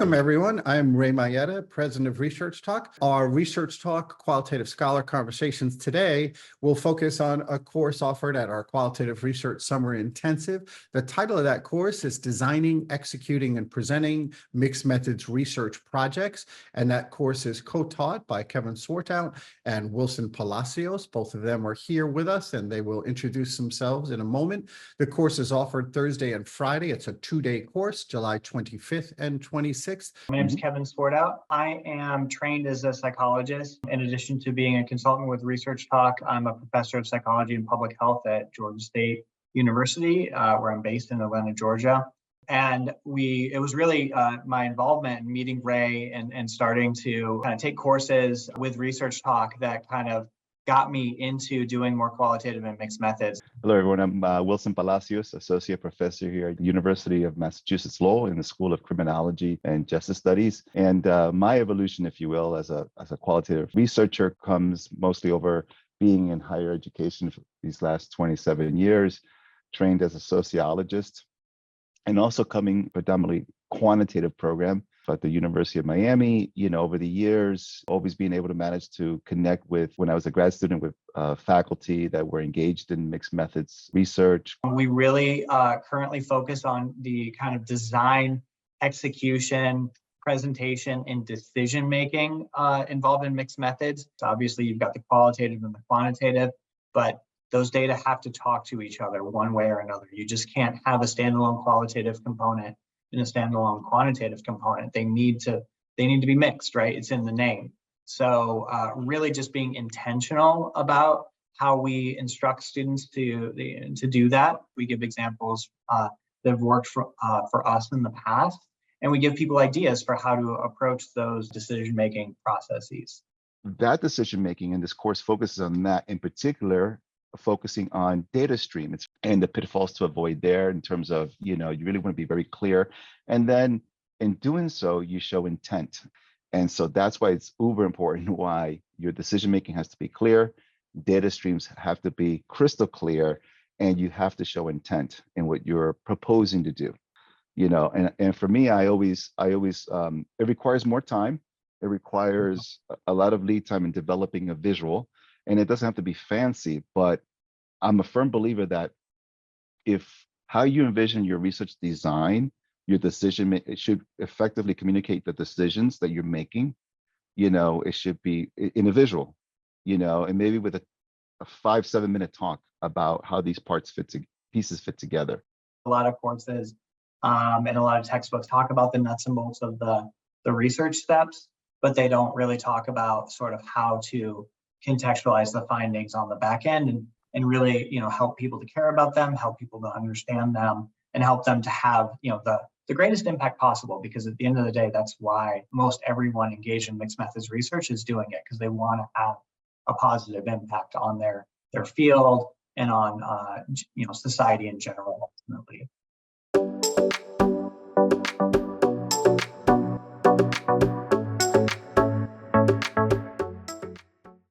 Welcome, everyone. I'm Maietta, president of ResearchTalk. Our ResearchTalk Qualitative Scholar Conversations today will focus on a course offered at our Qualitative Research Summer Intensive. The title of that course is Designing, Executing, and Presenting Mixed Methods Research Projects. And that course is co-taught by Kevin Swartout and Wilson Palacios. Both of them are here with us, and they will introduce themselves in a moment. The course is offered Thursday and Friday. It's a two-day course, July 25th and 26th. My name is Kevin Swartout. I am trained as a psychologist. In addition to being a consultant with ResearchTalk, I'm a professor of psychology and public health at Georgia State University, where I'm based in Atlanta, Georgia. And it was really my involvement in meeting Ray and starting to kind of take courses with ResearchTalk that kind of got me into doing more qualitative and mixed methods. Hello, everyone. I'm Wilson Palacios, Associate Professor here at the University of Massachusetts Lowell in the School of Criminology and Justice Studies. And my evolution, if you will, as a qualitative researcher comes mostly over being in higher education for these last 27 years, trained as a sociologist, and also coming predominantly quantitative program at the University of Miami. Over the years, always being able to manage to connect with, when I was a grad student, with faculty that were engaged in mixed methods research. We really currently focus on the kind of design, execution, presentation, and decision-making involved in mixed methods. So obviously, you've got the qualitative and the quantitative, but those data have to talk to each other one way or another. You just can't have a standalone qualitative component and a standalone quantitative component. They need to be mixed, right? It's in the name. So really just being intentional about how we instruct students to do that. We give examples that have worked for us in the past, and we give people ideas for how to approach those decision-making processes. That decision-making in this course focuses on that, in particular, focusing on data streams and the pitfalls to avoid there in terms of, you really want to be very clear. And then in doing so, you show intent. And so that's why it's uber important why your decision-making has to be clear, data streams have to be crystal clear, and you have to show intent in what you're proposing to do. And for me, I always it requires more time. It requires a lot of lead time in developing a visual. And it doesn't have to be fancy, but I'm a firm believer that if how you envision your research design, your decision, it should effectively communicate the decisions that you're making. It should be in a visual, and maybe with a 5-7 minute talk about how these pieces fit together. A lot of courses and a lot of textbooks talk about the nuts and bolts of the research steps, but they don't really talk about sort of how to contextualize the findings on the back end and really, help people to care about them, help people to understand them, and help them to have, the greatest impact possible. Because at the end of the day, that's why most everyone engaged in mixed methods research is doing it, because they want to have a positive impact on their field and on, society in general, ultimately.